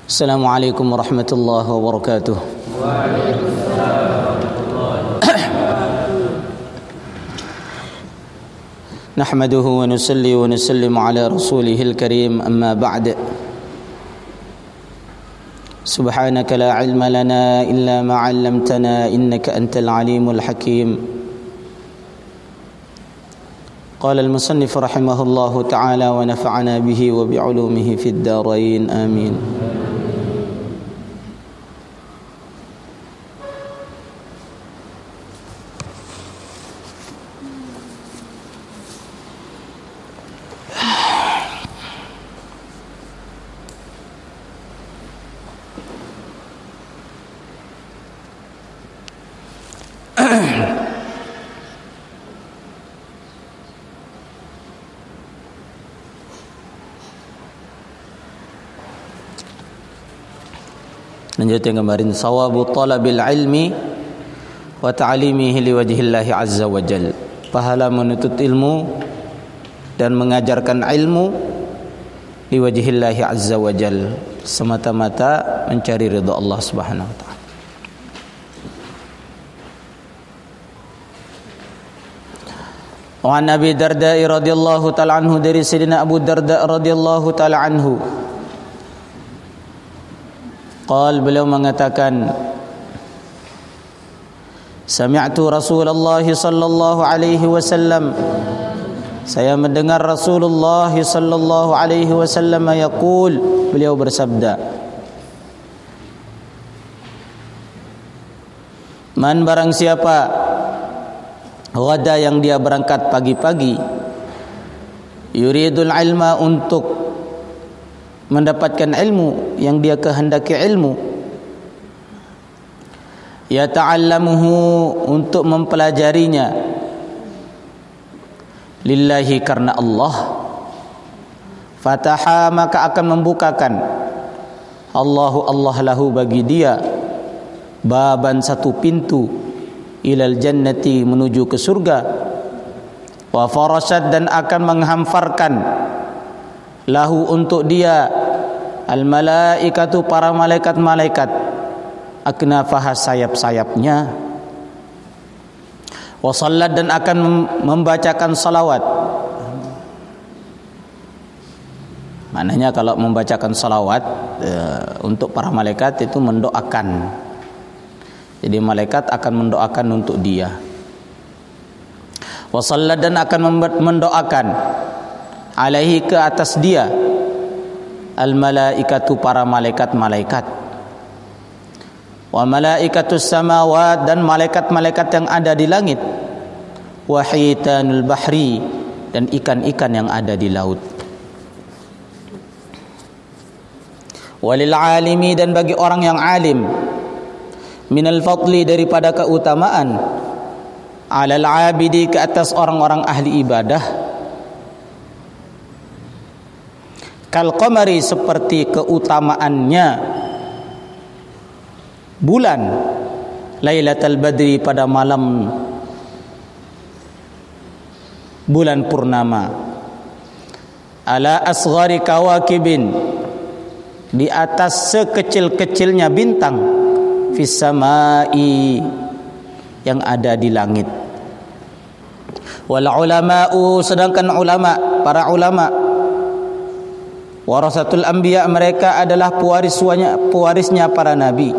Assalamualaikum warahmatullahi wabarakatuh. Nahmaduhu wa nusalli wa nusallimu ala rasulihil karim, amma ba'd. Subhanaka la ilma lana illa ma 'allamtana innaka antal alimul hakim. Qala al-musannif rahimahullahu ta'ala wa nafa'ana bihi wa bi'ulumihi fid darain, amin. Lanjutkan kemarin, sawabu talabil ilmi wa ta'limihi liwajhillahi azza wa jal. Pahala menuntut ilmu dan mengajarkan ilmu liwajhillahi azza wa jal, semata-mata mencari ridha Allah Subhanahu wa taala. Wa an Abi Darda radhiyallahu taala anhu, dari Sayyidina Abu Darda radhiyallahu taala anhu, beliau mengatakan, sami'tu Rasulullah sallallahu alaihi wasallam, saya mendengar Rasulullah sallallahu alaihi wasallam yaqul, beliau bersabda, man barang siapa ghada, yang dia berangkat pagi-pagi, yuridul ilma, untuk mendapatkan ilmu, yang dia kehendaki ilmu, yata'allamuhu, untuk mempelajarinya, lillahi, karena Allah, fataha, maka akan membukakan Allahu, Allah lahu, bagi dia, baban, satu pintu, ilal jannati, menuju ke surga, wa farasad, dan akan menghamparkan lahu, untuk dia, al malaikatu, para malaikat-malaikat, aknafaha, sayap-sayapnya, wa sallat, dan akan membacakan salawat. Maknanya kalau membacakan salawat untuk para malaikat itu mendoakan. Jadi malaikat akan mendoakan untuk dia. Wa sallat, dan akan mendoakan alaihi, ke atas dia, al malaikatu, para malaikat-malaikat, wa malaikatus samawat, dan malaikat-malaikat yang ada di langit, wa hitanul bahri, dan ikan-ikan yang ada di laut, walil alimi, dan bagi orang yang alim, minal fadli, daripada keutamaan, alal abidi, ke atas orang-orang ahli ibadah, kal qamari, seperti keutamaannya bulan, lailatul badri, pada malam bulan purnama, ala asghari kawakibin, di atas sekecil-kecilnya bintang, fis samai, yang ada di langit. Wal ulama'u, sedangkan ulama, para ulama, warasatul anbiya, mereka adalah pewarisnya para nabi.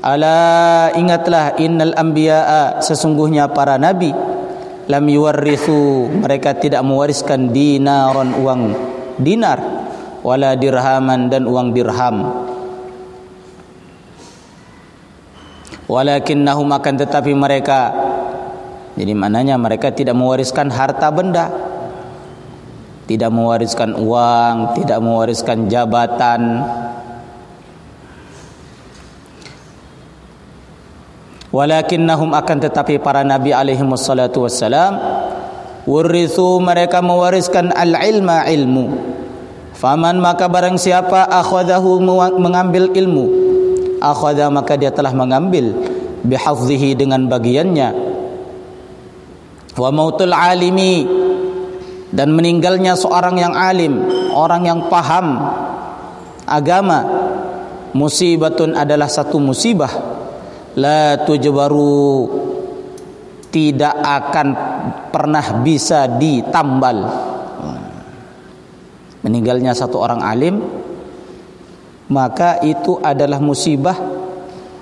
Ala, ingatlah, innal anbiya, sesungguhnya para nabi, lam yuwarrithu, mereka tidak mewariskan dinaron, uang dinar, wala dirhaman, dan uang dirham, walakinnahum, akan tetapi mereka, jadi maknanya mereka tidak mewariskan harta benda, tidak mewariskan uang, tidak mewariskan jabatan, walakinnahum, akan tetapi para nabi alaihi wassalatu wassalam, wurithu, mereka mewariskan al-ilma, ilmu, faman, maka barang siapa, akhadahu, mengambil ilmu, akhadha, maka dia telah mengambil, bihafzihi, dengan bagiannya, wa mautul alimi, dan meninggalnya seorang yang alim, orang yang paham agama, musibatun adalah satu musibah, la tujbaru, tidak akan pernah bisa ditambal. Meninggalnya satu orang alim, maka itu adalah musibah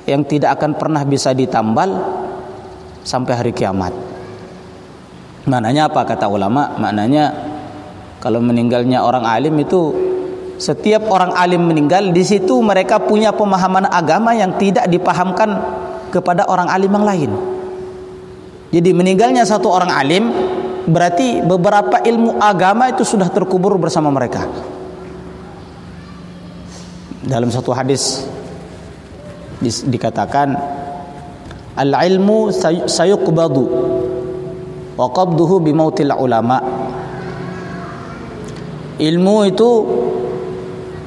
yang tidak akan pernah bisa ditambal sampai hari kiamat. Maknanya apa kata ulama? Maknanya kalau meninggalnya orang alim itu, setiap orang alim meninggal, di situ mereka punya pemahaman agama yang tidak dipahamkan kepada orang alim yang lain. Jadi meninggalnya satu orang alim berarti beberapa ilmu agama itu sudah terkubur bersama mereka. Dalam satu hadis dikatakan, al-ilmu sayuqbadu wa qabduhu bimautil ulama. Ilmu itu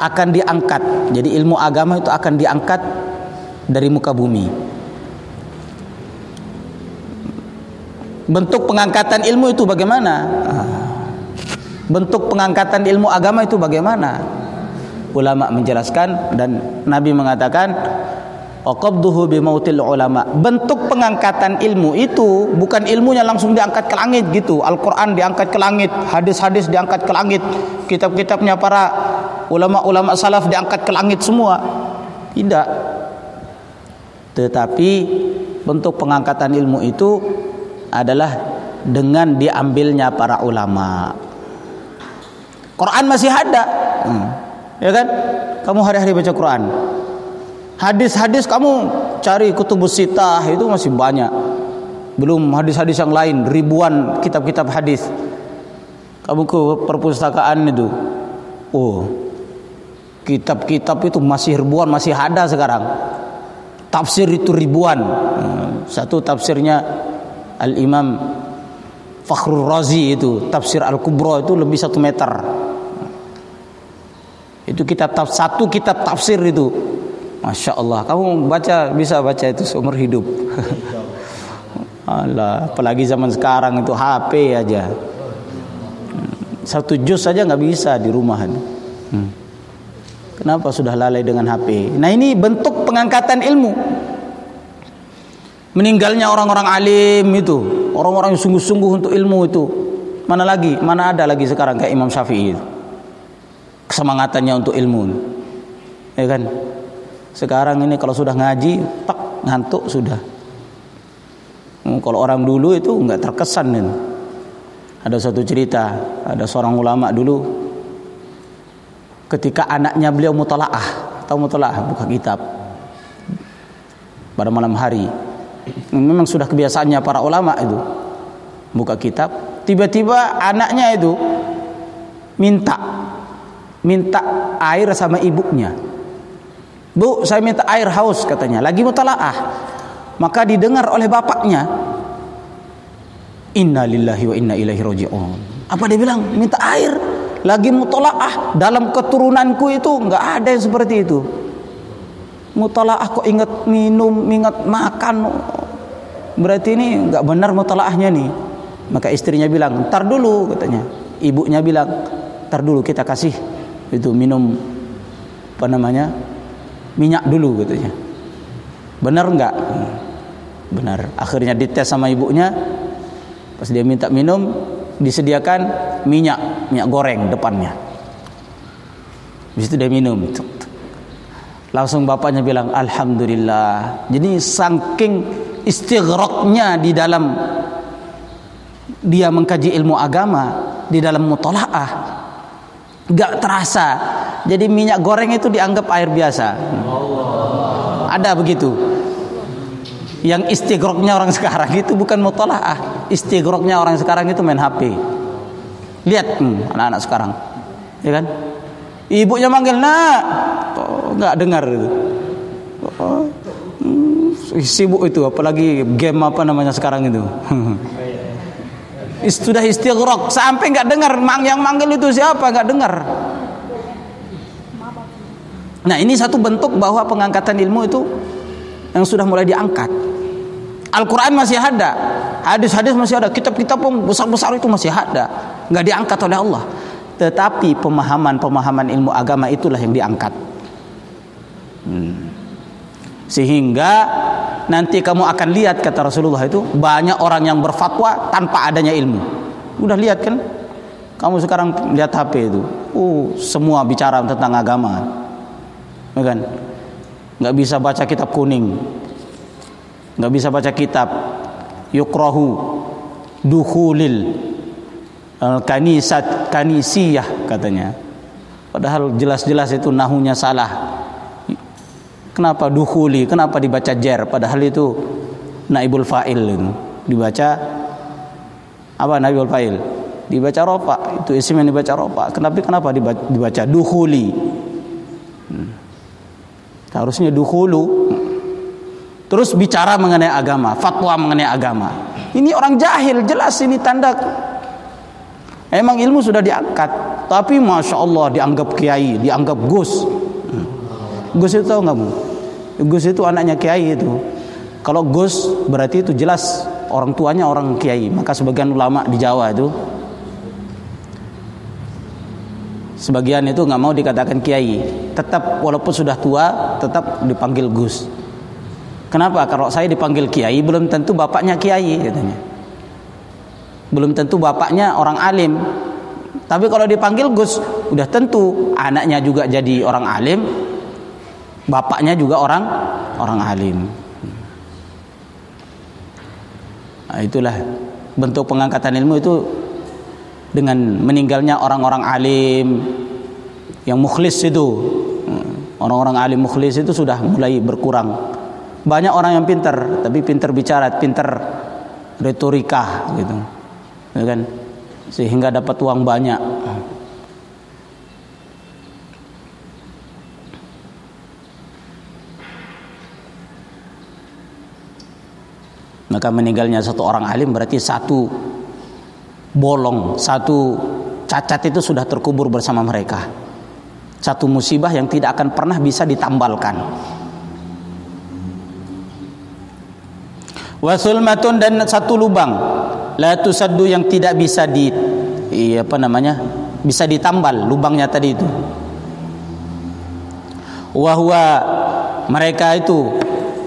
akan diangkat. Jadi ilmu agama itu akan diangkat dari muka bumi. Bentuk pengangkatan ilmu itu bagaimana? Bentuk pengangkatan ilmu agama itu bagaimana? Ulama menjelaskan dan Nabi mengatakan, aqabduhu bimautil ulama. Bentuk pengangkatan ilmu itu bukan ilmunya langsung diangkat ke langit gitu. Al-Quran diangkat ke langit, hadis-hadis diangkat ke langit, kitab-kitabnya para ulama-ulama salaf diangkat ke langit semua. Tidak. Tetapi bentuk pengangkatan ilmu itu adalah dengan diambilnya para ulama. Quran masih ada, ya kan? Kamu hari-hari baca Quran. Hadis-hadis kamu cari kutubus sittah itu masih banyak. Belum hadis-hadis yang lain, ribuan kitab-kitab hadis. Kamu ke perpustakaan itu, oh, kitab-kitab itu masih ribuan, masih ada sekarang. Tafsir itu ribuan. Satu tafsirnya Al-Imam Fakhrul Razi itu, tafsir Al-Kubra itu lebih 1 meter. Itu satu kitab tafsir itu, Masya Allah, kamu bisa baca itu seumur hidup. Alah, apalagi zaman sekarang itu HP aja, 1 juz saja nggak bisa di rumah. Kenapa sudah lalai dengan HP? Nah, ini bentuk pengangkatan ilmu. Meninggalnya orang-orang alim itu, orang-orang yang sungguh-sungguh untuk ilmu itu, mana ada lagi sekarang kayak Imam Syafi'i itu, kesemangatannya untuk ilmu, ya kan? Sekarang ini kalau sudah ngaji, tak ngantuk sudah. Kalau orang dulu itu nggak terkesan nih. Ada suatu cerita, ada seorang ulama dulu, ketika anaknya beliau mutalaah, tahu mutalaah, buka kitab pada malam hari. Memang sudah kebiasaannya para ulama itu buka kitab. Tiba-tiba anaknya itu minta air sama ibunya. Bu, saya minta air, haus katanya. Lagi mutalaah. Maka didengar oleh bapaknya, Inna lillahi wa inna ilaihi raji'un. Apa dia bilang? Minta air, lagi mutalaah. Dalam keturunanku itu enggak ada yang seperti itu. Mutalaah kok ingat minum, ingat makan, berarti ini enggak benar mutalaahnya nih. Maka istrinya bilang, "Ntar dulu," katanya. Ibunya bilang, "Ntar dulu kita kasih itu minum minyak dulu," katanya. Benar enggak? Benar. Akhirnya dites sama ibunya. Pas dia minta minum, disediakan minyak goreng depannya. Habis itu dia minum. Langsung bapaknya bilang, "Alhamdulillah." Jadi saking istighraqnya di dalam dia mengkaji ilmu agama, di dalam mutalaah, gak terasa. Jadi minyak goreng itu dianggap air biasa. Ada begitu. Yang istighraqnya orang sekarang itu bukan mutalaah. Istighraqnya orang sekarang itu main HP. Lihat anak-anak sekarang, ya kan? Ibunya manggil, "Nak," nggak dengar itu. Sibuk itu, apalagi game sekarang itu. Sudah istighraq sampai nggak dengar yang manggil itu siapa, nggak dengar. Nah, ini satu bentuk bahwa pengangkatan ilmu itu yang sudah mulai diangkat. Al-Quran masih ada, hadis-hadis masih ada, kitab-kitab besar-besar itu masih ada, nggak diangkat oleh Allah. Tetapi pemahaman ilmu agama itulah yang diangkat. Sehingga nanti kamu akan lihat, kata Rasulullah itu, banyak orang yang berfatwa tanpa adanya ilmu. Udah lihat kan? Kamu sekarang lihat HP itu, semua bicara tentang agama, kan? Nggak bisa baca kitab kuning, nggak bisa baca kitab yukrahu dukhulil kanisiyah katanya. Padahal jelas-jelas itu nahunya salah. Kenapa dukhuli? Kenapa dibaca jer? Padahal itu naibul fa'il itu. Dibaca apa naibul fa'il? Dibaca rofa. Itu isim yang dibaca rofa. Kenapa dibaca dukhuli? Harusnya dukhulu. Terus bicara mengenai agama, fatwa mengenai agama. Ini orang jahil, jelas ini tanda. Emang ilmu sudah diangkat, tapi masya Allah dianggap kiai, dianggap gus. Gus itu tahu nggak bu? Gus itu anaknya kiai itu. Kalau gus berarti itu jelas orang tuanya orang kiai. Maka sebagian ulama di Jawa itu, sebagian itu nggak mau dikatakan kiai. Tetap walaupun sudah tua, tetap dipanggil gus. Kenapa? Kalau saya dipanggil kiai, belum tentu bapaknya kiai katanya. Belum tentu bapaknya orang alim. Tapi kalau dipanggil gus, udah tentu anaknya juga jadi orang alim, bapaknya juga orang alim. Nah, itulah bentuk pengangkatan ilmu itu, dengan meninggalnya orang-orang alim yang mukhlis itu. Orang-orang alim mukhlis itu sudah mulai berkurang. Banyak orang yang pintar, tapi pintar bicara, pintar retorika gitu, ya kan? Sehingga dapat uang banyak. Maka meninggalnya satu orang alim berarti satu bolong, satu cacat itu sudah terkubur bersama mereka. Satu musibah yang tidak akan pernah bisa ditambalkan. Wasulmatun, dan satu lubang, la tusaddu, yang tidak bisa bisa ditambal lubangnya tadi itu. Wahwa, mereka itu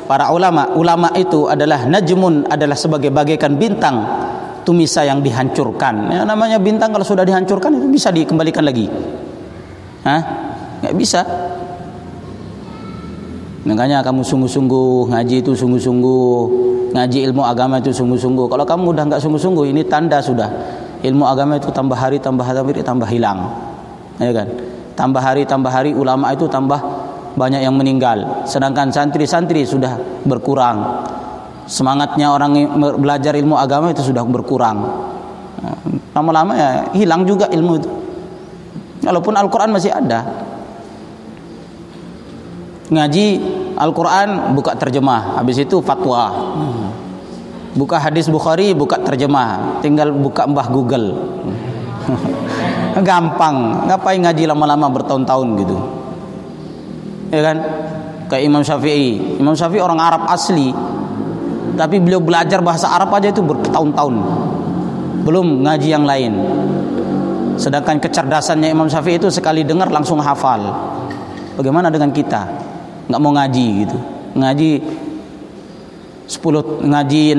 para ulama itu adalah najmun, adalah sebagai bagaikan bintang, tumisa yang dihancurkan. Ya, namanya bintang kalau sudah dihancurkan itu bisa dikembalikan lagi? Nggak bisa. Makanya kamu sungguh-sungguh ngaji itu, sungguh-sungguh ngaji ilmu agama itu sungguh-sungguh. Kalau kamu udah nggak sungguh-sungguh, ini tanda sudah ilmu agama itu tambah hari tambah hilang, ya kan? Tambah hari ulama itu tambah banyak yang meninggal, sedangkan santri-santri sudah berkurang. Semangatnya orang belajar ilmu agama itu sudah berkurang. Lama-lama ya hilang juga ilmu itu. Walaupun Al-Quran masih ada. Ngaji Al-Quran buka terjemah, habis itu fatwa. Buka hadis Bukhari buka terjemah, tinggal buka Mbah Google. Gampang. Ngapain ngaji lama-lama bertahun-tahun gitu, ya kan? Kayak Imam Syafi'i orang Arab asli, tapi beliau belajar bahasa Arab aja itu bertahun-tahun, belum ngaji yang lain. Sedangkan kecerdasannya Imam Syafi'i itu sekali dengar langsung hafal. Bagaimana dengan kita? Nggak mau ngaji gitu, ngaji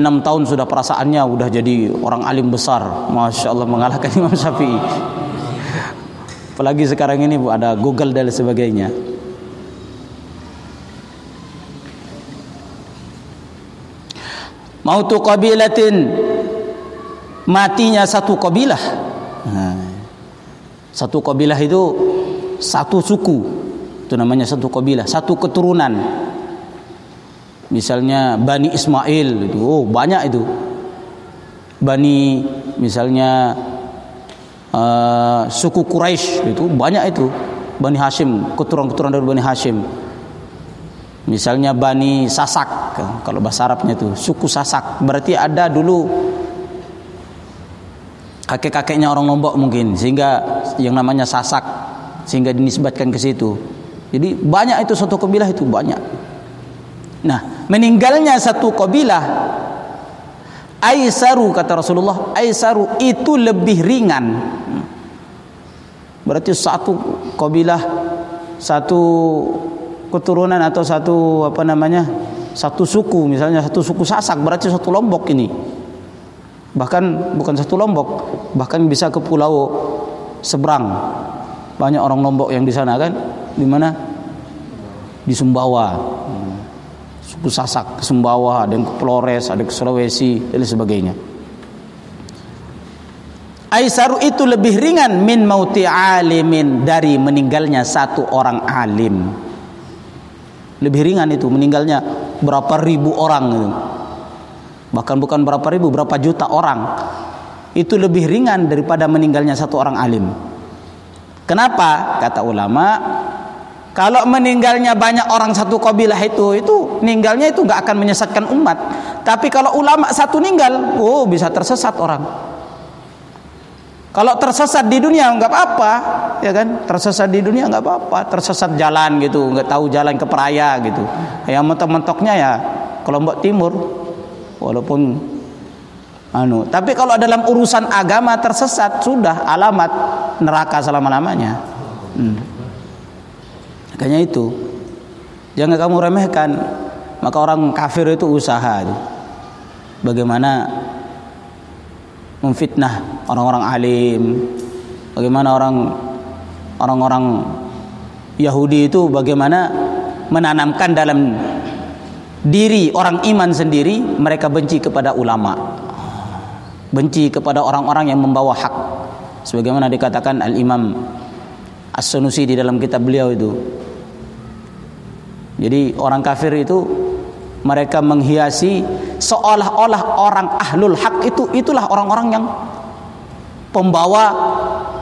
6 tahun sudah perasaannya udah jadi orang alim besar, masya Allah, mengalahkan Imam Syafi'i. Apalagi sekarang ini ada Google dan sebagainya. Mautu qabilatin, matinya satu qabilah. Satu qabilah itu satu suku, itu namanya satu qabilah, satu keturunan. Misalnya Bani Ismail itu, banyak itu. Bani, misalnya suku Quraisy itu banyak itu. Bani Hashim, keturunan dari Bani Hashim. Misalnya Bani Sasak, kalau bahasa Arabnya itu suku Sasak. Berarti ada dulu kakek-kakeknya orang Lombok mungkin, sehingga yang namanya Sasak, sehingga dinisbatkan ke situ. Jadi banyak itu, satu kabilah itu banyak. Nah, meninggalnya satu kabilah, aisaru, kata Rasulullah, aisaru itu lebih ringan. Berarti satu kabilah, satu keturunan atau satu suku, misalnya satu suku Sasak berarti satu Lombok ini. Bahkan bukan satu Lombok, bahkan bisa ke pulau seberang. Banyak orang Lombok yang di sana kan, di mana? Di Sumbawa. Suku Sasak ke Sumbawa, ada yang ke Flores, ada ke Sulawesi dan sebagainya. Aisaru itu lebih ringan min mauti alimin, dari meninggalnya satu orang alim. Lebih ringan itu, meninggalnya berapa ribu orang itu. Bahkan bukan berapa ribu, berapa juta orang. Itu lebih ringan daripada meninggalnya satu orang alim. Kenapa? Kata ulama, kalau meninggalnya banyak orang satu kabilah itu meninggalnya itu nggak akan menyesatkan umat. Tapi kalau ulama satu meninggal, bisa tersesat orang. Kalau tersesat di dunia nggak apa-apa, ya kan? Tersesat di dunia nggak apa-apa, tersesat jalan gitu, nggak tahu jalan ke Peraya gitu. Yang mentok-mentoknya ya ke Lombok Timur, walaupun Tapi kalau dalam urusan agama tersesat, sudah alamat neraka selama-lamanya. Makanya itu, jangan kamu remehkan. Maka orang kafir itu usaha bagaimana memfitnah orang-orang alim, bagaimana orang-orang Yahudi itu bagaimana menanamkan dalam diri orang iman sendiri, mereka benci kepada ulama, benci kepada orang-orang yang membawa hak, sebagaimana dikatakan Al-Imam As-Sunusi di dalam kitab beliau itu. Jadi orang kafir itu mereka menghiasi seolah-olah orang ahlul hak itulah orang-orang yang pembawa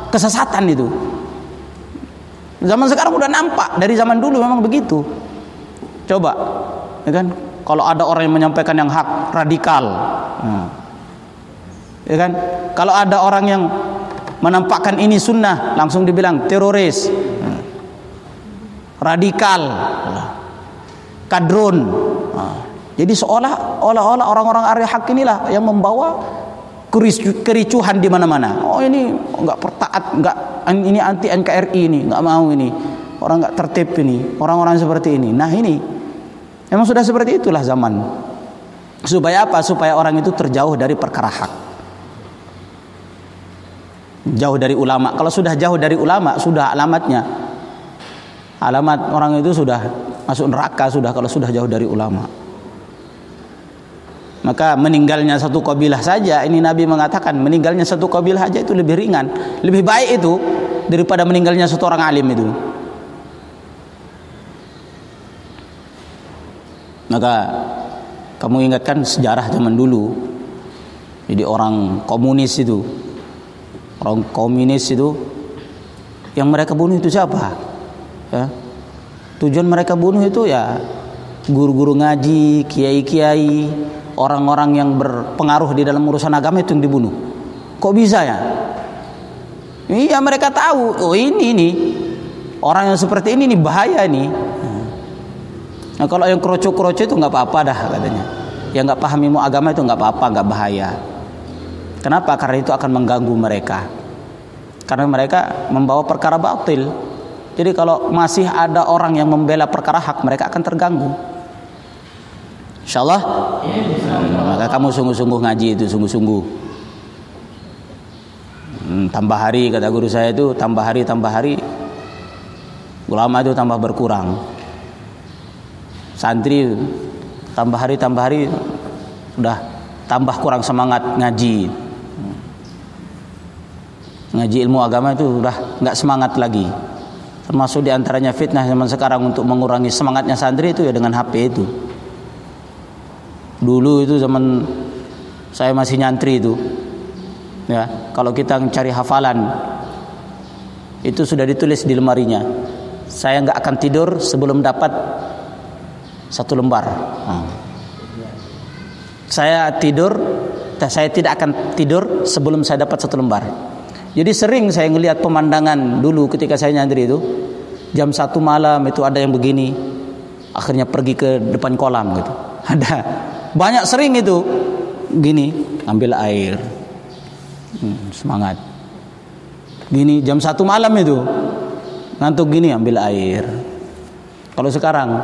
kesesatan itu. Zaman sekarang udah nampak, dari zaman dulu memang begitu. Coba, ya kan? Kalau ada orang yang menyampaikan yang hak, radikal. Ya kan? Kalau ada orang yang menampakkan ini sunnah, langsung dibilang teroris, radikal, kadrun. Jadi seolah-olah orang-orang ahli hak inilah yang membawa kericuhan di mana-mana. Ini enggak pertaat, ini anti NKRI ini, enggak mau ini. Orang enggak tertib ini, orang-orang seperti ini. Nah, ini memang sudah seperti itulah zaman. Supaya apa? Supaya orang itu terjauh dari perkara hak. Jauh dari ulama. Kalau sudah jauh dari ulama, sudah alamatnya. Alamat orang itu sudah masuk neraka sudah kalau sudah jauh dari ulama. Maka meninggalnya satu kabilah saja, ini Nabi mengatakan meninggalnya satu kabilah saja itu lebih ringan, lebih baik itu daripada meninggalnya satu orang alim itu. Maka kamu ingatkan sejarah zaman dulu. Jadi orang komunis itu yang mereka bunuh itu siapa? Ya. Tujuan mereka bunuh itu ya guru-guru ngaji, kiai-kiai, orang-orang yang berpengaruh di dalam urusan agama itu yang dibunuh. Kok bisa ya? Iya, mereka tahu, ini orang yang seperti ini bahaya nih. Nah, kalau yang kroco-kroco itu nggak apa-apa dah katanya. Yang nggak paham ilmu agama itu nggak apa-apa, nggak bahaya. Kenapa? Karena itu akan mengganggu mereka. Karena mereka membawa perkara batil. Jadi kalau masih ada orang yang membela perkara hak, mereka akan terganggu. Insyaallah. Maka kamu sungguh-sungguh ngaji itu, sungguh-sungguh. Tambah hari, kata guru saya itu, tambah hari ulama itu tambah berkurang. Santri tambah hari udah tambah kurang semangat ngaji. Ngaji ilmu agama itu udah enggak semangat lagi. Termasuk diantaranya fitnah zaman sekarang untuk mengurangi semangatnya santri itu ya dengan HP itu. Dulu itu zaman saya masih nyantri itu, ya kalau kita mencari hafalan itu sudah ditulis di lemarinya. Saya nggak akan tidur sebelum dapat satu lembar. Saya tidak akan tidur sebelum saya dapat satu lembar. Jadi sering saya ngelihat pemandangan dulu ketika saya nyantri itu, jam 1 malam itu ada yang begini, akhirnya pergi ke depan kolam gitu. Ada banyak sering itu gini, ambil air, semangat. Gini jam 1 malam itu ngantuk gini, ambil air. Kalau sekarang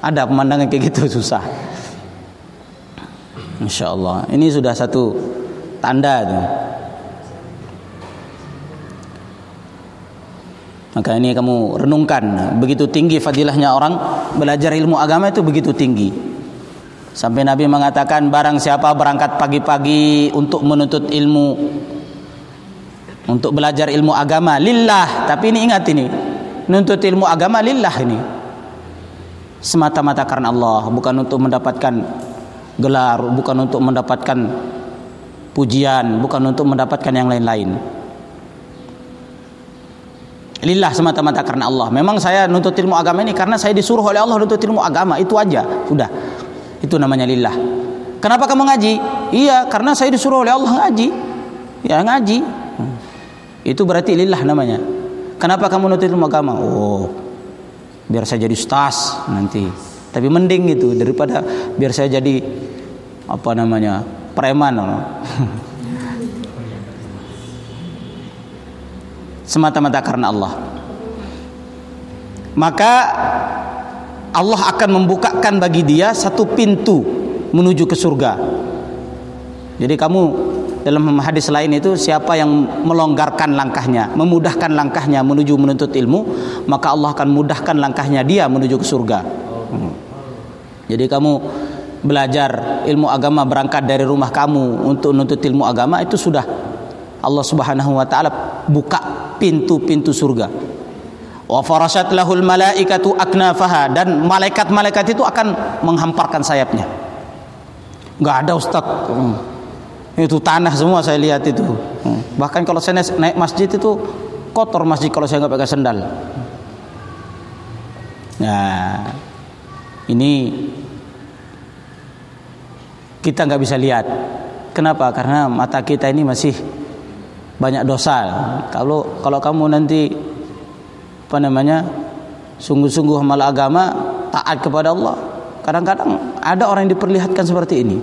ada pemandangan kayak gitu susah. Insya Allah ini sudah satu tanda tuh. Maka ini kamu renungkan, begitu tinggi fadilahnya orang belajar ilmu agama itu begitu tinggi. Sampai Nabi mengatakan barang siapa berangkat pagi-pagi untuk menuntut ilmu, untuk belajar ilmu agama lillah, tapi ini ingat ini, menuntut ilmu agama lillah ini semata-mata karena Allah, bukan untuk mendapatkan gelar, bukan untuk mendapatkan pujian, bukan untuk mendapatkan yang lain-lain. Lillah semata-mata karena Allah. Memang saya nuntut ilmu agama ini karena saya disuruh oleh Allah nuntut ilmu agama, itu aja, sudah. Itu namanya lillah. Kenapa kamu ngaji? Iya, karena saya disuruh oleh Allah ngaji. Ya ngaji. Itu berarti lillah namanya. Kenapa kamu nuntut ilmu agama? Oh, biar saya jadi ustaz nanti. Tapi mending itu daripada biar saya jadi apa namanya? Preman. Semata-mata karena Allah. Maka Allah akan membukakan bagi dia satu pintu menuju ke surga. Jadi kamu dalam hadis lain itu, siapa yang melonggarkan langkahnya, memudahkan langkahnya menuju menuntut ilmu, maka Allah akan mudahkan langkahnya dia menuju ke surga. Jadi kamu belajar ilmu agama, berangkat dari rumah kamu untuk menuntut ilmu agama, itu sudah Allah Subhanahu wa taala buka pintu-pintu surga. Wa farashat lahul malaikatu aknafaha, dan malaikat-malaikat itu akan menghamparkan sayapnya. Enggak ada Ustaz. Itu tanah semua saya lihat itu. Bahkan kalau saya naik masjid itu kotor masjid kalau saya enggak pakai sendal. Nah, ini kita enggak bisa lihat. Kenapa? Karena mata kita ini masih banyak dosa. Kalau kamu nanti apa namanya sungguh-sungguh amal agama, taat kepada Allah, kadang-kadang ada orang yang diperlihatkan seperti ini.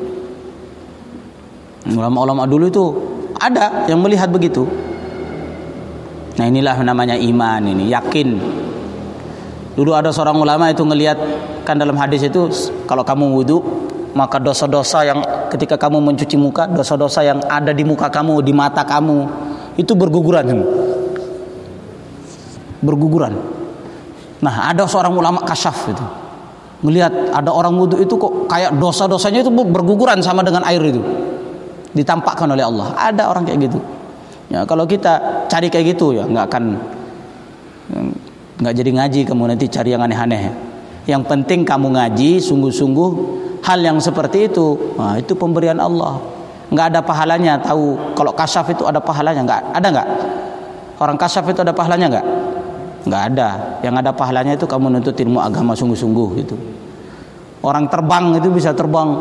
Ulama-ulama dulu itu ada yang melihat begitu. Nah, inilah namanya iman, ini yakin. Dulu ada seorang ulama itu ngelihat, kan dalam hadis itu kalau kamu wudu, maka dosa-dosa yang ketika kamu mencuci muka, dosa-dosa yang ada di muka kamu, di mata kamu, itu berguguran. Berguguran. Nah, ada seorang ulama kasyaf itu, melihat ada orang wudu itu kok kayak dosa-dosanya itu berguguran sama dengan air itu, ditampakkan oleh Allah. Ada orang kayak gitu. Ya, kalau kita cari kayak gitu ya nggak jadi ngaji, kamu nanti cari yang aneh-aneh. Yang penting kamu ngaji sungguh-sungguh hal yang seperti itu. Nah, itu pemberian Allah. Nggak ada pahalanya. Tahu kalau kasyaf itu ada pahalanya? Nggak ada. Nggak? Orang kasyaf itu ada pahalanya nggak? Nggak ada. Yang ada pahalanya itu kamu nuntut ilmu agama sungguh-sungguh gitu. Orang terbang itu bisa terbang,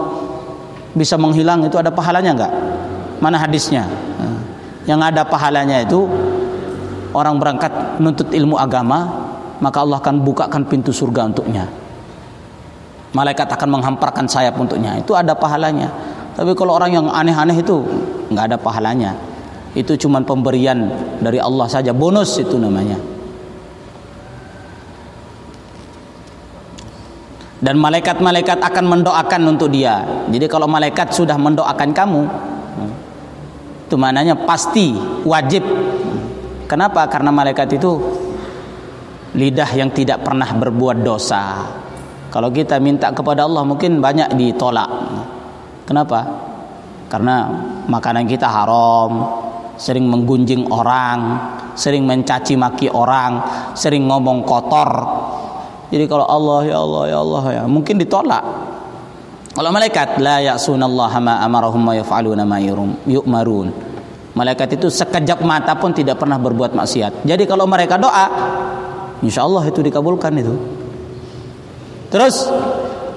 bisa menghilang, itu ada pahalanya nggak? Mana hadisnya? Nah, yang ada pahalanya itu orang berangkat menuntut ilmu agama, maka Allah akan bukakan pintu surga untuknya. Malaikat akan menghamparkan sayap untuknya. Itu ada pahalanya. Tapi kalau orang yang aneh-aneh itu nggak ada pahalanya. Itu cuma pemberian dari Allah saja, bonus itu namanya. Dan malaikat-malaikat akan mendoakan untuk dia. Jadi kalau malaikat sudah mendoakan kamu, itu maknanya pasti, wajib. Kenapa? Karena malaikat itu lidah yang tidak pernah berbuat dosa. Kalau kita minta kepada Allah mungkin banyak ditolak. Kenapa? Karena makanan kita haram, sering menggunjing orang, sering mencaci maki orang, sering ngomong kotor. Jadi kalau Allah, ya Allah, ya Allah, ya mungkin ditolak. Kalau malaikat, la ya'sunallaha ma amarahum wa yaf'aluna ma yu'marun. Malaikat itu sekejap mata pun tidak pernah berbuat maksiat. Jadi kalau mereka doa, insyaallah itu dikabulkan itu. Terus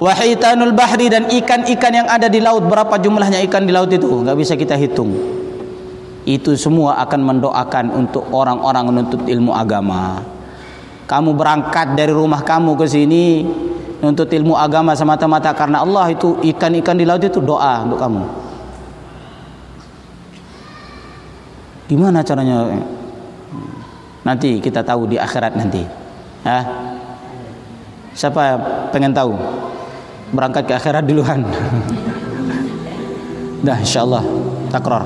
wahitanul bahri, dan ikan-ikan yang ada di laut, berapa jumlahnya ikan di laut itu? Enggak bisa kita hitung. Itu semua akan mendoakan untuk orang-orang menuntut ilmu agama. Kamu berangkat dari rumah kamu ke sini menuntut ilmu agama semata-mata karena Allah, itu ikan-ikan di laut itu doa untuk kamu. Gimana caranya? Nanti kita tahu di akhirat nanti. Siapa yang pengen tahu? Berangkat ke akhirat duluan. Dah insyaallah takrar.